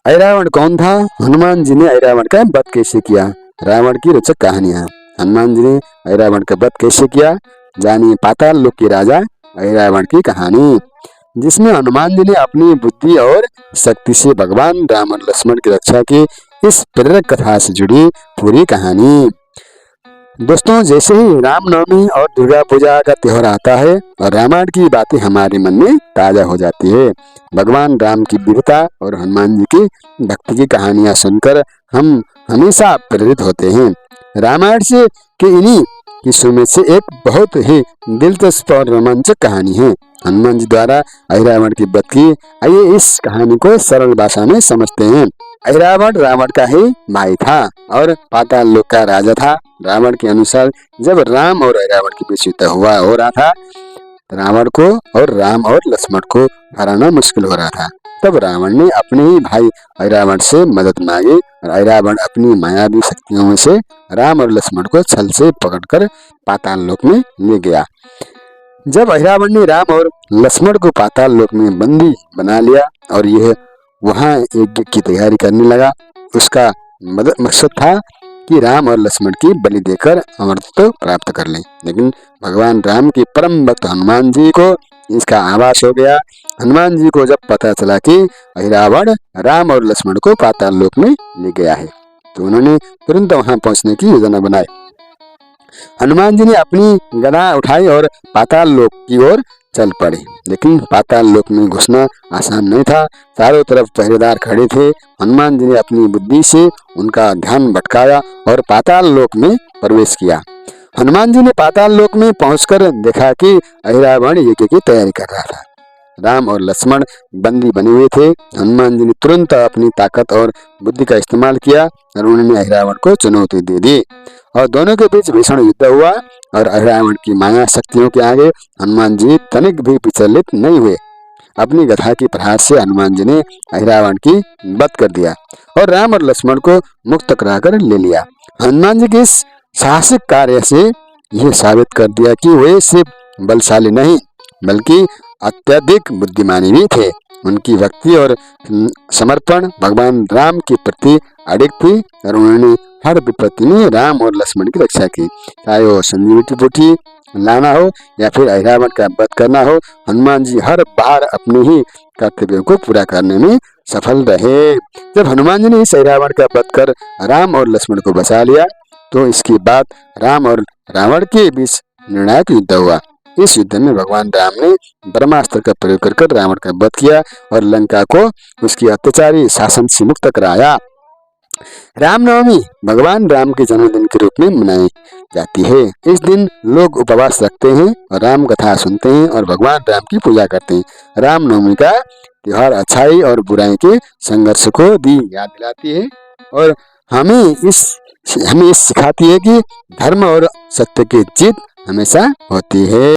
ऐरावण कौन था? हनुमान जी ने ऐरावण का वध कैसे किया? रावण की रोचक कहानियां। हनुमान जी ने ऐरावण का वध कैसे किया? जानिए पाताल लोक के राजा ऐरावण की कहानी, जिसमें हनुमान जी ने अपनी बुद्धि और शक्ति से भगवान राम और लक्ष्मण की रक्षा की। इस प्रेरक कथा से जुड़ी पूरी कहानी। दोस्तों, जैसे ही रामनवमी और दुर्गा पूजा का त्योहार आता है और रामायण की बातें हमारे मन में ताजा हो जाती है। भगवान राम की वीरता और हनुमान जी की भक्ति की कहानियां सुनकर हम हमेशा प्रेरित होते हैं। रामायण से के इन्हीं किस्सों में से एक बहुत ही दिलचस्प और रोमांचक कहानी है, हनुमान जी द्वारा ऐरावण की वध की। आइए इस कहानी को सरल भाषा में समझते हैं। ऐरावण रावण का ही भाई था और पाताल लोक का राजा था। रावण के अनुसार जब राम और ऐरावण के बीच युद्ध हो रहा था, रावण को और राम और लक्ष्मण को हराना मुश्किल हो रहा था। तब रावण ने अपने ही भाई ऐरावण से मदद मांगी और ऐरावण अपनी मायावी शक्तियों से राम और लक्ष्मण को छल से पकड़कर पाताल लोक में ले गया। जब ऐरावण ने राम और लक्ष्मण को पाताल लोक में बंदी बना लिया और यह वहां यज्ञ की तैयारी करने लगा, उसका मकसद था कि राम और लक्ष्मण की बलि देकर अमरत्व प्राप्त कर लें। लेकिन भगवान राम के परम भक्त हनुमान जी को इसका आभास हो गया। हनुमान जी को जब पता चला कि ऐरावण राम और लक्ष्मण को पाताल लोक में ले गया है, तो उन्होंने तुरंत वहां पहुंचने की योजना बनाई। हनुमान जी ने अपनी गदा उठाई और पाताल लोक की ओर चल पड़े। लेकिन पाताल लोक में घुसना आसान नहीं था। चारों तरफ पहरेदार खड़े थे। हनुमान जी ने अपनी बुद्धि से उनका ध्यान भटकाया और पाताल लोक में प्रवेश किया। हनुमान जी ने पाताल लोक में पहुंचकर देखा कि ऐरावण यज्ञ की तैयारी कर रहा था। राम और लक्ष्मण बंदी बने हुए थे। हनुमान जी ने तुरंत अपनी ताकत और बुद्धि का इस्तेमाल किया और उन्होंने ऐरावण को चुनौती दे दी और दोनों के बीच भीषण युद्ध हुआ। और ऐरावण की माया शक्तियों के आगे हनुमान जी तनिक भी विचलित नहीं हुए। अपनी गदा की प्रहार से हनुमान जी ने ऐरावण की वध कर दिया और राम और लक्ष्मण को मुक्त कराकर ले लिया। हनुमान जी के इस साहसिक कार्य से यह साबित कर दिया कि वे सिर्फ बलशाली नहीं बल्कि अत्यधिक बुद्धिमानी भी थे। उनकी भक्ति और समर्पण भगवान राम के प्रति अडिग थी और उन्होंने हर विपत्ति में राम और लक्ष्मण की रक्षा की। चाहे वो संजीवनी बूटी लाना हो या फिर ऐरावण का वध करना हो, हनुमान जी हर बार अपने ही कर्तव्यों को पूरा करने में सफल रहे। जब हनुमान जी ने इस ऐरावण का वध कर राम और लक्ष्मण को बचा लिया, तो इसके बाद राम और रावण के बीच निर्णायक युद्ध हुआ। इस युद्ध में भगवान राम ने ब्रह्मास्त्र का प्रयोग कर रावण का वध किया और लंका को उसकी अत्याचारी शासन से मुक्त कराया। रामनवमी भगवान राम के जन्मदिन के रूप में मनाई जाती है। इस दिन लोग उपवास रखते हैं और राम कथा सुनते हैं और भगवान राम की पूजा करते हैं। रामनवमी का त्योहार अच्छाई और बुराई के संघर्ष को दी याद दिलाती है और हमें इस सिखाती है कि धर्म और सत्य की जीत हमेशा होती है।